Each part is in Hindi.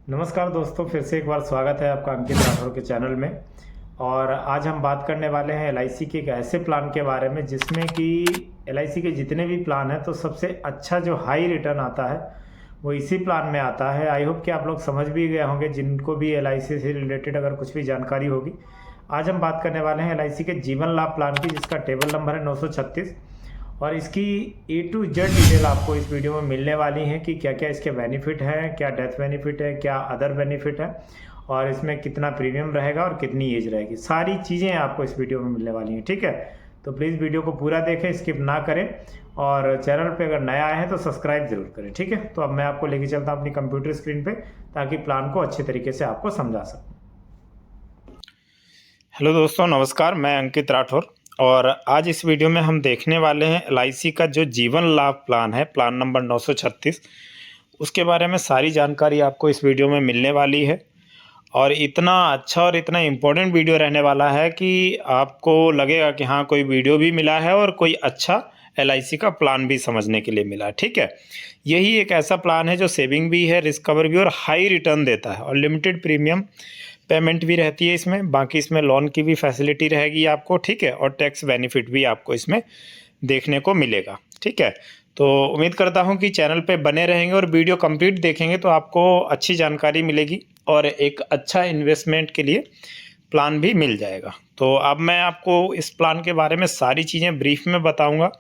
नमस्कार दोस्तों, फिर से एक बार स्वागत है आपका अंकित राठौर के चैनल में। और आज हम बात करने वाले हैं एलआईसी के एक ऐसे प्लान के बारे में जिसमें कि एलआईसी के जितने भी प्लान हैं तो सबसे अच्छा जो हाई रिटर्न आता है वो इसी प्लान में आता है। आई होप कि आप लोग समझ भी गए होंगे, जिनको भी एलआईसी से रिलेटेड अगर कुछ भी जानकारी होगी। आज हम बात करने वाले हैं एलआईसी के जीवन लाभ प्लान की, जिसका टेबल नंबर है 936। और इसकी ए टू जेड डिटेल आपको इस वीडियो में मिलने वाली है कि क्या क्या इसके बेनिफिट हैं, क्या डेथ बेनिफिट है, क्या अदर बेनिफिट है, और इसमें कितना प्रीमियम रहेगा और कितनी एज रहेगी। सारी चीज़ें आपको इस वीडियो में मिलने वाली हैं, ठीक है। तो प्लीज़ वीडियो को पूरा देखें, स्किप ना करें, और चैनल पे अगर नया आए हैं तो सब्सक्राइब जरूर करें, ठीक है। तो अब मैं आपको लेके चलता हूँ अपनी कंप्यूटर स्क्रीन पे, ताकि प्लान को अच्छे तरीके से आपको समझा सकूँ। हेलो दोस्तों, नमस्कार। मैं अंकित राठौर, और आज इस वीडियो में हम देखने वाले हैं एलआईसी का जो जीवन लाभ प्लान है, प्लान नंबर 936। उसके बारे में सारी जानकारी आपको इस वीडियो में मिलने वाली है। और इतना अच्छा और इतना इम्पोर्टेंट वीडियो रहने वाला है कि आपको लगेगा कि हाँ, कोई वीडियो भी मिला है और कोई अच्छा एलआईसी का प्लान भी समझने के लिए मिला, ठीक है। यही एक ऐसा प्लान है जो सेविंग भी है, रिस्क कवर भी और हाई रिटर्न देता है, और लिमिटेड प्रीमियम पेमेंट भी रहती है इसमें। बाकी इसमें लोन की भी फैसिलिटी रहेगी आपको, ठीक है, और टैक्स बेनिफिट भी आपको इसमें देखने को मिलेगा, ठीक है। तो उम्मीद करता हूं कि चैनल पे बने रहेंगे और वीडियो कंप्लीट देखेंगे तो आपको अच्छी जानकारी मिलेगी और एक अच्छा इन्वेस्टमेंट के लिए प्लान भी मिल जाएगा। तो अब मैं आपको इस प्लान के बारे में सारी चीज़ें ब्रीफ में बताऊंगा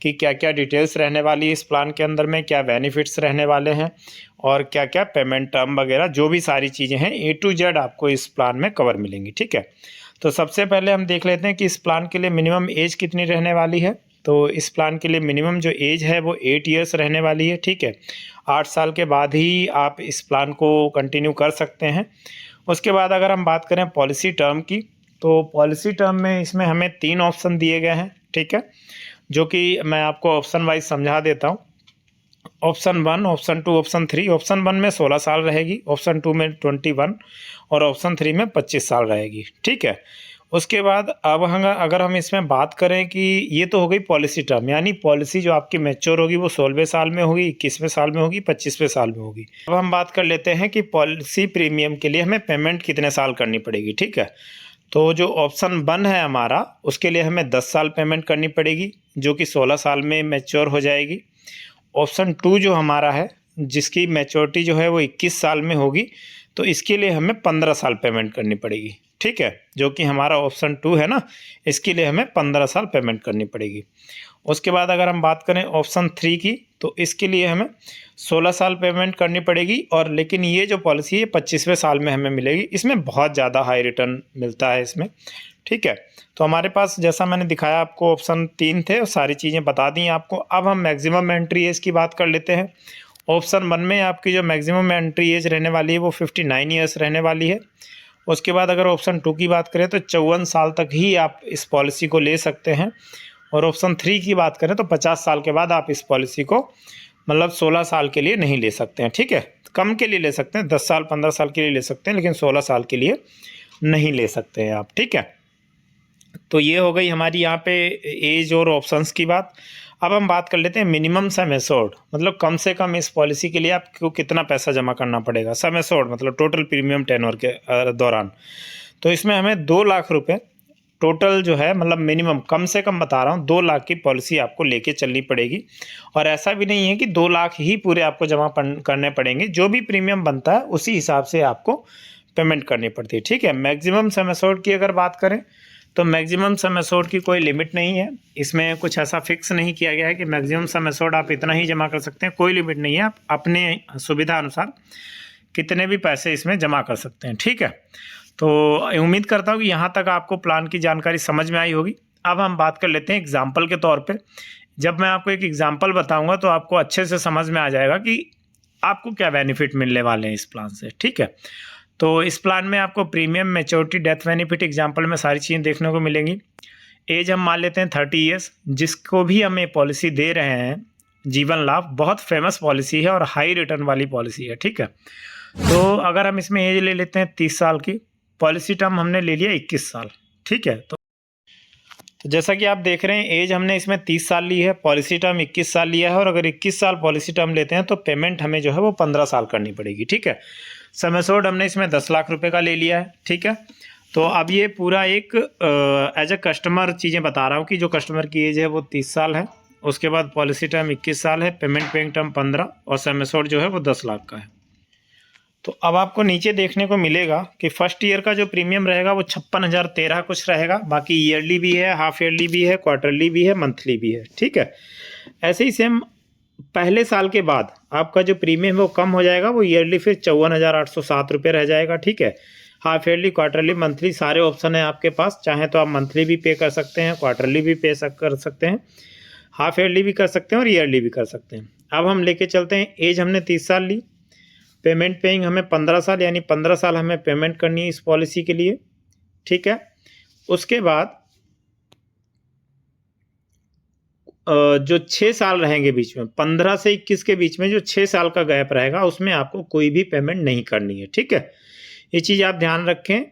कि क्या क्या डिटेल्स रहने वाली है इस प्लान के अंदर में, क्या बेनिफिट्स रहने वाले हैं, और क्या क्या पेमेंट टर्म वगैरह, जो भी सारी चीज़ें हैं ए टू जेड आपको इस प्लान में कवर मिलेंगी, ठीक है। तो सबसे पहले हम देख लेते हैं कि इस प्लान के लिए मिनिमम एज कितनी रहने वाली है। तो इस प्लान के लिए मिनिमम जो एज है वो 8 ईयर्स रहने वाली है, ठीक है। 8 साल के बाद ही आप इस प्लान को कंटिन्यू कर सकते हैं। उसके बाद अगर हम बात करें पॉलिसी टर्म की, तो पॉलिसी टर्म में इसमें हमें 3 ऑप्शन दिए गए हैं, ठीक है, जो कि मैं आपको ऑप्शन वाइज समझा देता हूँ। Option 1, option 2, option 3। ऑप्शन 1 में 16 साल रहेगी, ऑप्शन 2 में 21 और ऑप्शन 3 में 25 साल रहेगी, ठीक है। उसके बाद अब हम अगर हम इसमें बात करें कि ये तो हो गई पॉलिसी टर्म, यानी पॉलिसी जो आपकी मैच्योर होगी वो 16वें साल में होगी, 21वें साल में होगी, 25वें साल में होगी। अब हम बात कर लेते हैं कि पॉलिसी प्रीमियम के लिए हमें पेमेंट कितने साल करनी पड़ेगी, ठीक है। तो जो ऑप्शन 1 है हमारा, उसके लिए हमें 10 साल पेमेंट करनी पड़ेगी, जो कि 16 साल में मैच्योर हो जाएगी। ऑप्शन 2 जो हमारा है, जिसकी मैच्योरिटी जो है वो 21 साल में होगी, तो इसके लिए हमें 15 साल पेमेंट करनी पड़ेगी, ठीक है। जो कि हमारा ऑप्शन 2 है ना, इसके लिए हमें 15 साल पेमेंट करनी पड़ेगी। उसके बाद अगर हम बात करें ऑप्शन 3 की, तो इसके लिए हमें 16 साल पेमेंट करनी पड़ेगी, और लेकिन ये जो पॉलिसी है 25वें साल में हमें मिलेगी। इसमें बहुत ज़्यादा हाई रिटर्न मिलता है इसमें, ठीक है। तो हमारे पास जैसा मैंने दिखाया आपको ऑप्शन 3 थे और सारी चीज़ें बता दी आपको। अब हम मैक्सिमम एंट्री एज की बात कर लेते हैं। ऑप्शन 1 में आपकी जो मैक्सिमम एंट्री एज रहने वाली है वो 59 ईयर्स रहने वाली है। उसके बाद अगर ऑप्शन 2 की बात करें तो 54 साल तक ही आप इस पॉलिसी को ले सकते हैं। और ऑप्शन 3 की बात करें तो 50 साल के बाद आप इस पॉलिसी को, मतलब 16 साल के लिए नहीं ले सकते हैं, ठीक है। कम के लिए ले सकते हैं, 10 साल 15 साल के लिए ले सकते हैं, लेकिन 16 साल के लिए नहीं ले सकते हैं आप, ठीक है। तो ये हो गई हमारी यहाँ पे एज और ऑप्शंस की बात। अब हम बात कर लेते हैं मिनिमम सम एश्योर्ड, मतलब कम से कम इस पॉलिसी के लिए आपको कितना पैसा जमा करना पड़ेगा। सम एश्योर्ड मतलब टोटल प्रीमियम टेन्योर के दौरान। तो इसमें हमें 2 लाख रुपए टोटल जो है, मतलब मिनिमम, कम से कम बता रहा हूँ, 2 लाख की पॉलिसी आपको लेके चलनी पड़ेगी। और ऐसा भी नहीं है कि 2 लाख ही पूरे आपको जमा करने पड़ेंगे, जो भी प्रीमियम बनता है उसी हिसाब से आपको पेमेंट करनी पड़ती है, ठीक है। मैक्सिमम सम एश्योर्ड की अगर बात करें तो मैक्सिमम सम एश्योर्ड की कोई लिमिट नहीं है। इसमें कुछ ऐसा फिक्स नहीं किया गया है कि मैक्सिमम सम एश्योर्ड आप इतना ही जमा कर सकते हैं, कोई लिमिट नहीं है। आप अपने सुविधा अनुसार कितने भी पैसे इसमें जमा कर सकते हैं, ठीक है। तो उम्मीद करता हूँ कि यहाँ तक आपको प्लान की जानकारी समझ में आई होगी। अब हम बात कर लेते हैं एग्जाम्पल के तौर पे। जब मैं आपको एक एग्जाम्पल बताऊँगा तो आपको अच्छे से समझ में आ जाएगा कि आपको क्या बेनिफिट मिलने वाले हैं इस प्लान से, ठीक है। तो इस प्लान में आपको premium, maturity, death benefit example में सारी चीज़ें देखने को मिलेंगी। एज हम मान लेते हैं 30 ईयर्स, जिसको भी हम ये पॉलिसी दे रहे हैं जीवन लाभ, बहुत फेमस पॉलिसी है और हाई रिटर्न वाली पॉलिसी है, ठीक है। तो अगर हम इसमें एज ले लेते हैं 30 साल की, पॉलिसी टर्म हमने ले लिया 21 साल, ठीक है। तो जैसा कि आप देख रहे हैं, एज हमने इसमें 30 साल ली है, पॉलिसी टर्म 21 साल लिया है, और अगर 21 साल पॉलिसी टर्म लेते हैं तो पेमेंट हमें जो है वो 15 साल करनी पड़ेगी, ठीक है। सम एश्योर्ड हमने इसमें 10 लाख रुपए का ले लिया है, ठीक है। तो अब ये पूरा एक एज ए कस्टमर चीज़ें बता रहा हूँ कि जो कस्टमर की एज है वो 30 साल है, उसके बाद पॉलिसी टर्म 21 साल है, पेमेंट पेइंग टर्म 15 और सम एश्योर्ड जो है वो 10 लाख का है। तो अब आपको नीचे देखने को मिलेगा कि फर्स्ट ईयर का जो प्रीमियम रहेगा वो 56,013 कुछ रहेगा। बाकी ईयरली भी है, हाफ ईयरली भी है, क्वार्टरली भी है, मंथली भी है, ठीक है। ऐसे ही सेम पहले साल के बाद आपका जो प्रीमियम है वो कम हो जाएगा, वो ईयरली फिर 54,807 रुपये रह जाएगा, ठीक है। हाफ ईयरली, क्वार्टरली, मंथली सारे ऑप्शन हैं आपके पास। चाहे तो आप मंथली भी पे कर सकते हैं, क्वार्टरली भी कर सकते हैं, हाफ ईयरली भी कर सकते हैं और ईयरली भी कर सकते हैं। अब हम लेके चलते हैं, एज हमने 30 साल ली, पेमेंट पेइंग हमें 15 साल, यानी 15 साल हमें पेमेंट करनी है इस पॉलिसी के लिए, ठीक है। उसके बाद जो 6 साल रहेंगे बीच में, 15 से 21 के बीच में जो 6 साल का गैप रहेगा, उसमें आपको कोई भी पेमेंट नहीं करनी है, ठीक है। ये चीज़ आप ध्यान रखें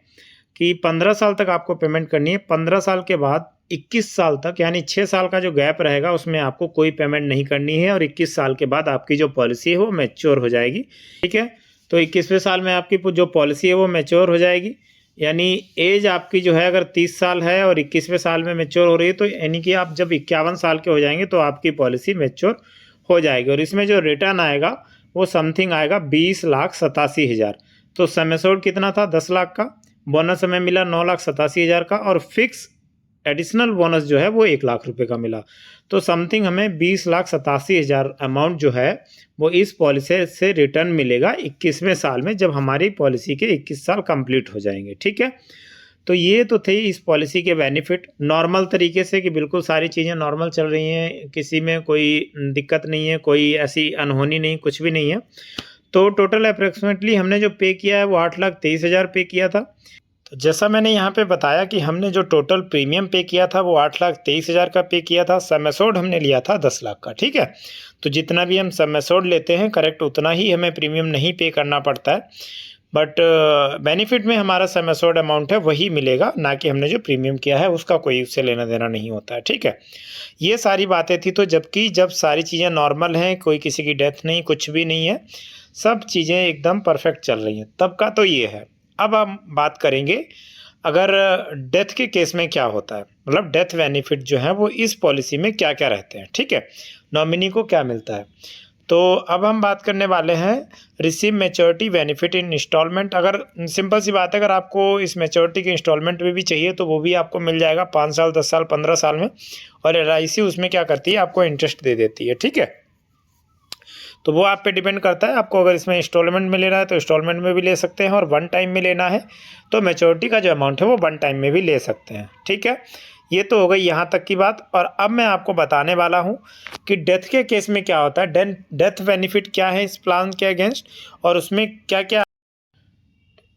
कि 15 साल तक आपको पेमेंट करनी है। 15 साल के बाद 21 साल तक, यानी 6 साल का जो गैप रहेगा, उसमें आपको कोई पेमेंट नहीं करनी है और 21 साल के बाद आपकी जो पॉलिसी है वो मैच्योर हो जाएगी, ठीक है। तो 21वें साल में आपकी जो पॉलिसी है वो मैच्योर हो जाएगी, यानी एज आपकी जो है अगर 30 साल है और 21वें साल में मैच्योर हो रही है, तो यानी कि आप जब 51 साल के हो जाएंगे तो आपकी पॉलिसी मैच्योर हो जाएगी। और इसमें जो रिटर्न आएगा वो समथिंग आएगा 20,87,000। तो सम एश्योर्ड कितना था? 10 लाख का। बोनस हमें मिला 9,87,000 का और फिक्स एडिशनल बोनस जो है वो 1 लाख रुपए का मिला। तो समथिंग हमें 20,87,000 अमाउंट जो है वो इस पॉलिसी से रिटर्न मिलेगा 21वें साल में, जब हमारी पॉलिसी के 21 साल कंप्लीट हो जाएंगे, ठीक है। तो ये तो थे इस पॉलिसी के बेनिफिट नॉर्मल तरीके से, कि बिल्कुल सारी चीज़ें नॉर्मल चल रही हैं, किसी में कोई दिक्कत नहीं है, कोई ऐसी अनहोनी नहीं, कुछ भी नहीं है। तो टोटल अप्रॉक्सीमेटली हमने जो पे किया है वो 8,23,000 पे किया था। तो जैसा मैंने यहाँ पे बताया कि हमने जो टोटल प्रीमियम पे किया था वो 8,23,000 का पे किया था। सम एश्योर्ड हमने लिया था 10 लाख का, ठीक है। तो जितना भी हम सम एश्योर्ड लेते हैं करेक्ट उतना ही हमें प्रीमियम नहीं पे करना पड़ता है, बट बेनिफिट में हमारा सम एश्योर्ड अमाउंट है वही मिलेगा, ना कि हमने जो प्रीमियम किया है उसका कोई उससे लेना देना नहीं होता है, ठीक है। ये सारी बातें थी। तो जब सारी चीज़ें नॉर्मल हैं, कोई किसी की डेथ नहीं, कुछ भी नहीं है, सब चीज़ें एकदम परफेक्ट चल रही हैं, तब का तो ये है। अब हम बात करेंगे अगर डेथ के केस में क्या होता है, मतलब डेथ बेनिफिट जो है वो इस पॉलिसी में क्या क्या रहते हैं, ठीक है, नॉमिनी को क्या मिलता है। तो अब हम बात करने वाले हैं receive maturity benefit in instalment. अगर सिंपल सी बात है, अगर आपको इस मैच्योरिटी के इंस्टॉलमेंट में भी चाहिए तो वो भी आपको मिल जाएगा 5 साल, 10 साल, 15 साल में। और LIC उसमें क्या करती है, आपको इंटरेस्ट दे देती है, ठीक है। तो वो आप पे डिपेंड करता है, आपको अगर इसमें इंस्टॉलमेंट में लेना है तो इंस्टॉलमेंट में भी ले सकते हैं, और वन टाइम में लेना है तो मैच्योरिटी का जो अमाउंट है वो वन टाइम में भी ले सकते हैं, ठीक है। ये तो हो गई यहाँ तक की बात। और अब मैं आपको बताने वाला हूँ कि डेथ के केस में क्या होता है, डेथ बेनिफिट क्या है इस प्लान के अगेंस्ट, और उसमें क्या क्या।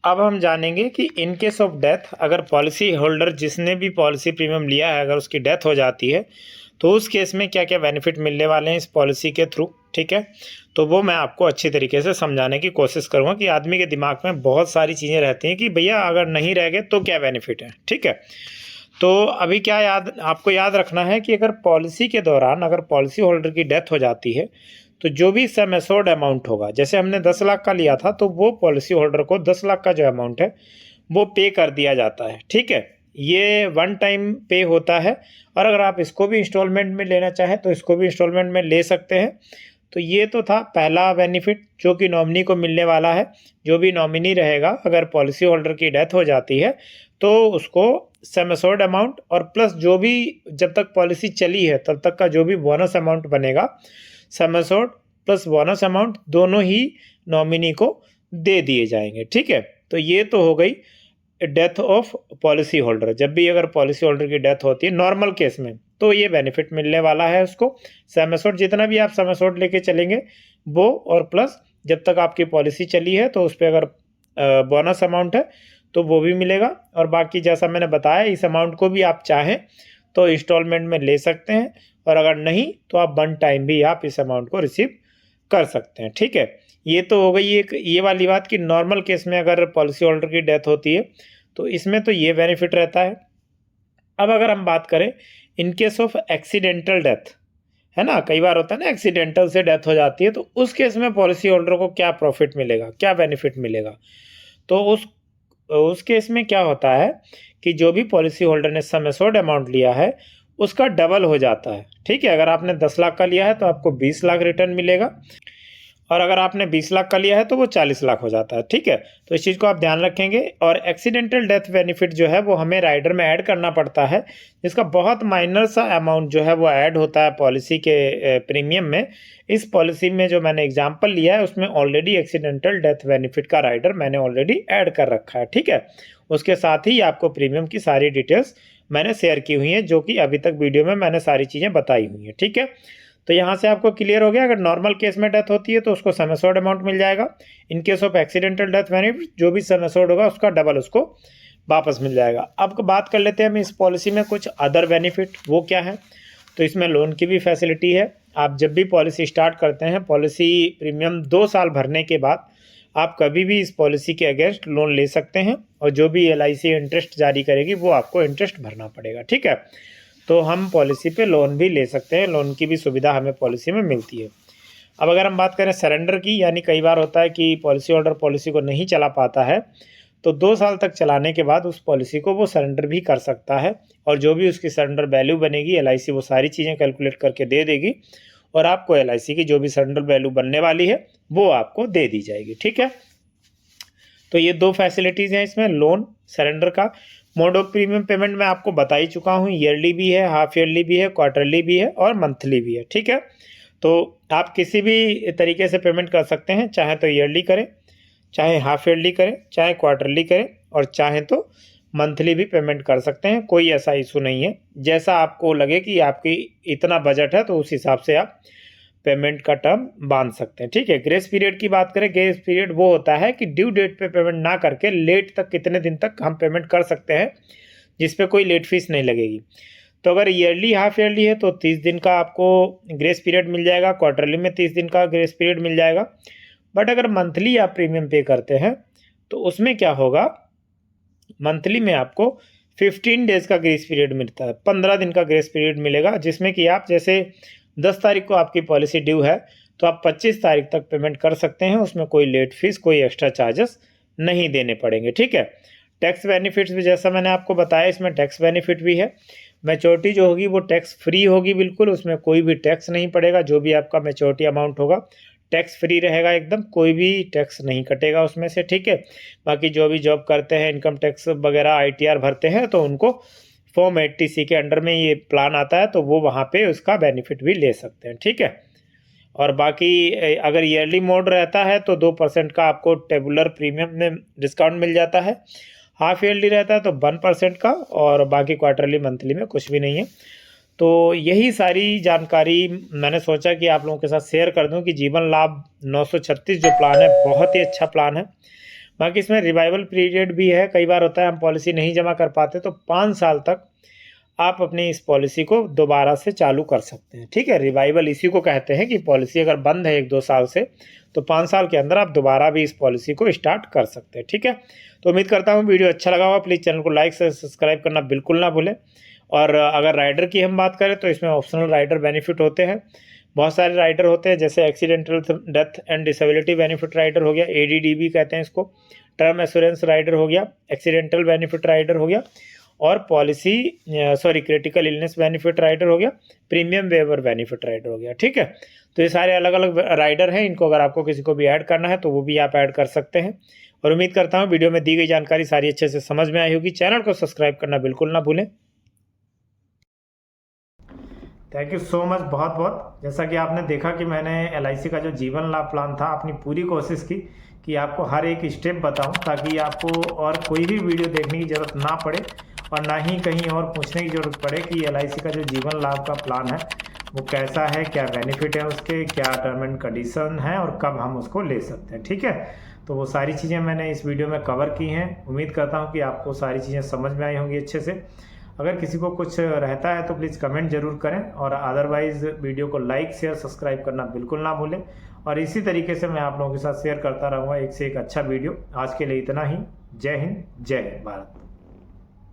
अब हम जानेंगे कि इन केस ऑफ डेथ, अगर पॉलिसी होल्डर जिसने भी पॉलिसी प्रीमियम लिया है अगर उसकी डेथ हो जाती है तो उस केस में क्या क्या बेनिफिट मिलने वाले हैं इस पॉलिसी के थ्रू, ठीक है। तो वो मैं आपको अच्छी तरीके से समझाने की कोशिश करूँगा कि आदमी के दिमाग में बहुत सारी चीज़ें रहती हैं कि भैया अगर नहीं रह गए तो क्या बेनिफिट है, ठीक है। तो अभी क्या आपको याद रखना है कि अगर पॉलिसी के दौरान अगर पॉलिसी होल्डर की डेथ हो जाती है तो जो भी सम एश्योर्ड अमाउंट होगा, जैसे हमने 10 लाख का लिया था तो वो पॉलिसी होल्डर को 10 लाख का जो अमाउंट है वो पे कर दिया जाता है, ठीक है। ये वन टाइम पे होता है, और अगर आप इसको भी इंस्टॉलमेंट में लेना चाहें तो इसको भी इंस्टॉलमेंट में ले सकते हैं। तो ये तो था पहला बेनिफिट जो कि नॉमिनी को मिलने वाला है। जो भी नॉमिनी रहेगा अगर पॉलिसी होल्डर की डेथ हो जाती है तो उसको सम एश्योर्ड अमाउंट और प्लस जो भी जब तक पॉलिसी चली है तब तक का जो भी बोनस अमाउंट बनेगा, sum assured plus bonus amount दोनों ही नॉमिनी को दे दिए जाएंगे, ठीक है। तो ये तो हो गई डेथ ऑफ पॉलिसी होल्डर। जब भी अगर पॉलिसी होल्डर की डेथ होती है नॉर्मल केस में तो ये बेनिफिट मिलने वाला है उसको। सम एश्योर्ड जितना भी आप सम एश्योर्ड लेके चलेंगे वो, और प्लस जब तक आपकी पॉलिसी चली है तो उस पर अगर बोनस अमाउंट है तो वो भी मिलेगा। और बाकी जैसा मैंने बताया इस अमाउंट को भी आप चाहें तो इंस्टॉलमेंट में ले सकते हैं, और अगर नहीं तो आप वन टाइम भी आप इस अमाउंट को रिसीव कर सकते हैं, ठीक है। ये तो हो गई एक ये वाली बात कि नॉर्मल केस में अगर पॉलिसी होल्डर की डेथ होती है तो इसमें तो ये बेनिफिट रहता है। अब अगर हम बात करें in case of accidental death, है ना, कई बार होता है ना एक्सीडेंटल से डेथ हो जाती है, तो उस केस में पॉलिसी होल्डर को क्या प्रॉफिट मिलेगा, क्या बेनिफिट मिलेगा। तो उस केस में क्या होता है कि जो भी पॉलिसी होल्डर ने सम एश्योर्ड अमाउंट लिया है उसका डबल हो जाता है। ठीक है, अगर आपने 10 लाख का लिया है तो आपको 20 लाख रिटर्न मिलेगा, और अगर आपने 20 लाख का लिया है तो वो 40 लाख हो जाता है। ठीक है, तो इस चीज़ को आप ध्यान रखेंगे। और एक्सीडेंटल डेथ बेनिफिट जो है वो हमें राइडर में ऐड करना पड़ता है, जिसका बहुत माइनर सा अमाउंट जो है वो ऐड होता है पॉलिसी के प्रीमियम में। इस पॉलिसी में जो मैंने एग्जाम्पल लिया है उसमें ऑलरेडी एक्सीडेंटल डेथ बेनिफिट का राइडर मैंने ऑलरेडी ऐड कर रखा है। ठीक है, उसके साथ ही आपको प्रीमियम की सारी डिटेल्स मैंने शेयर की हुई हैं, जो कि अभी तक वीडियो में मैंने सारी चीज़ें बताई हुई हैं। ठीक है, तो यहाँ से आपको क्लियर हो गया। अगर नॉर्मल केस में डेथ होती है तो उसको सम एश्योर्ड अमाउंट मिल जाएगा। In case of accidental death benefit जो भी सम एश्योर्ड होगा उसका डबल उसको वापस मिल जाएगा। अब बात कर लेते हैं हम इस पॉलिसी में कुछ अदर बेनिफिट, वो क्या है। तो इसमें लोन की भी फैसिलिटी है। आप जब भी पॉलिसी स्टार्ट करते हैं, पॉलिसी प्रीमियम 2 साल भरने के बाद आप कभी भी इस पॉलिसी के अगेंस्ट लोन ले सकते हैं, और जो भी LIC इंटरेस्ट जारी करेगी वो आपको इंटरेस्ट भरना पड़ेगा। ठीक है, तो हम पॉलिसी पे लोन भी ले सकते हैं, लोन की भी सुविधा हमें पॉलिसी में मिलती है। अब अगर हम बात करें सरेंडर की, यानी कई बार होता है कि पॉलिसी होल्डर पॉलिसी को नहीं चला पाता है, तो 2 साल तक चलाने के बाद उस पॉलिसी को वो सरेंडर भी कर सकता है, और जो भी उसकी सरेंडर वैल्यू बनेगी LIC वो सारी चीज़ें कैलकुलेट करके दे देगी, और आपको LIC की जो भी सरेंडर वैल्यू बनने वाली है वो आपको दे दी जाएगी। ठीक है, तो ये 2 फैसिलिटीज़ हैं इसमें, लोन, सरेंडर का। मोड ऑफ प्रीमियम पेमेंट मैं आपको बता ही चुका हूँ, ईयरली भी है, हाफ ईयरली भी है, क्वार्टरली भी है और मंथली भी है। ठीक है, तो आप किसी भी तरीके से पेमेंट कर सकते हैं, चाहे तो ईयरली करें, चाहे हाफ ईयरली करें, चाहे क्वार्टरली करें, और चाहे तो मंथली भी पेमेंट कर सकते हैं। कोई ऐसा इशू नहीं है, जैसा आपको लगे कि आपकी इतना बजट है तो उस हिसाब से आप पेमेंट का टर्म बांध सकते हैं। ठीक है, ग्रेस पीरियड की बात करें, ग्रेस पीरियड वो होता है कि ड्यू डेट पे पेमेंट ना करके लेट तक कितने दिन तक हम पेमेंट कर सकते हैं जिस पे कोई लेट फीस नहीं लगेगी। तो अगर ईयरली हाफ ईयरली है तो 30 दिन का आपको ग्रेस पीरियड मिल जाएगा, क्वार्टरली में 30 दिन का ग्रेस पीरियड मिल जाएगा। बट अगर मंथली आप प्रीमियम पे करते हैं तो उसमें क्या होगा, मंथली में आपको 15 डेज का ग्रेस पीरियड मिलता है, 15 दिन का ग्रेस पीरियड मिलेगा, जिसमें कि आप जैसे 10 तारीख को आपकी पॉलिसी ड्यू है तो आप 25 तारीख तक पेमेंट कर सकते हैं, उसमें कोई लेट फीस, कोई एक्स्ट्रा चार्जेस नहीं देने पड़ेंगे। ठीक है, टैक्स बेनिफिट्स भी जैसा मैंने आपको बताया, इसमें टैक्स बेनिफिट भी है। मैच्योरिटी जो होगी वो टैक्स फ्री होगी बिल्कुल, उसमें कोई भी टैक्स नहीं पड़ेगा। जो भी आपका मैच्योरिटी अमाउंट होगा टैक्स फ्री रहेगा एकदम, कोई भी टैक्स नहीं कटेगा उसमें से। ठीक है, बाकी जो भी जॉब करते हैं, इनकम टैक्स वगैरह ITR भरते हैं, तो उनको फॉर्म 80C के अंडर में ये प्लान आता है, तो वो वहाँ पे उसका बेनिफिट भी ले सकते हैं। ठीक है, और बाकी अगर ईयरली मोड रहता है तो 2% का आपको टेबुलर प्रीमियम में डिस्काउंट मिल जाता है, हाफ ईयरली रहता है तो 1% का, और बाकी क्वार्टरली मंथली में कुछ भी नहीं है। तो यही सारी जानकारी मैंने सोचा कि आप लोगों के साथ शेयर कर दूं कि जीवन लाभ 936 जो प्लान है बहुत ही अच्छा प्लान है। बाकी इसमें रिवाइवल पीरियड भी है, कई बार होता है हम पॉलिसी नहीं जमा कर पाते तो 5 साल तक आप अपनी इस पॉलिसी को दोबारा से चालू कर सकते हैं। ठीक है, रिवाइवल इसी को कहते हैं कि पॉलिसी अगर बंद है 1-2 साल से तो 5 साल के अंदर आप दोबारा भी इस पॉलिसी को स्टार्ट कर सकते हैं। ठीक है, तो उम्मीद करता हूँ वीडियो अच्छा लगा होगा। प्लीज़ चैनल को लाइक से सब्सक्राइब करना बिल्कुल ना भूलें। और अगर राइडर की हम बात करें तो इसमें ऑप्शनल राइडर बेनिफिट होते हैं, बहुत सारे राइडर होते हैं, जैसे accidental death and disability benefit rider हो गया, ADDB कहते हैं इसको, टर्म एश्योरेंस राइडर हो गया, एक्सीडेंटल बेनिफिट राइडर हो गया, और क्रिटिकल इलनेस बेनिफिट राइडर हो गया, प्रीमियम वेवर बेनिफिट राइडर हो गया। ठीक है, तो ये सारे अलग अलग राइडर हैं, इनको अगर आपको किसी को भी ऐड करना है तो वो भी आप ऐड कर सकते हैं। और उम्मीद करता हूँ वीडियो में दी गई जानकारी सारी अच्छे से समझ में आई होगी। चैनल को सब्सक्राइब करना बिल्कुल ना भूलें। थैंक यू सो मच, बहुत बहुत। जैसा कि आपने देखा कि मैंने LIC का जो जीवन लाभ प्लान था, अपनी पूरी कोशिश की कि आपको हर एक स्टेप बताऊं, ताकि आपको और कोई भी वीडियो देखने की ज़रूरत ना पड़े, और ना ही कहीं और पूछने की ज़रूरत पड़े कि LIC का जो जीवन लाभ का प्लान है वो कैसा है, क्या बेनिफिट है उसके, क्या टर्म एंड कंडीशन है, और कब हम उसको ले सकते हैं। ठीक है, तो वो सारी चीज़ें मैंने इस वीडियो में कवर की हैं। उम्मीद करता हूँ कि आपको सारी चीज़ें समझ में आई होंगी अच्छे से। अगर किसी को कुछ रहता है तो प्लीज़ कमेंट जरूर करें, और अदरवाइज़ वीडियो को लाइक शेयर सब्सक्राइब करना बिल्कुल ना भूलें। और इसी तरीके से मैं आप लोगों के साथ शेयर करता रहूँगा एक से एक अच्छा वीडियो। आज के लिए इतना ही। जय हिंद, जय भारत।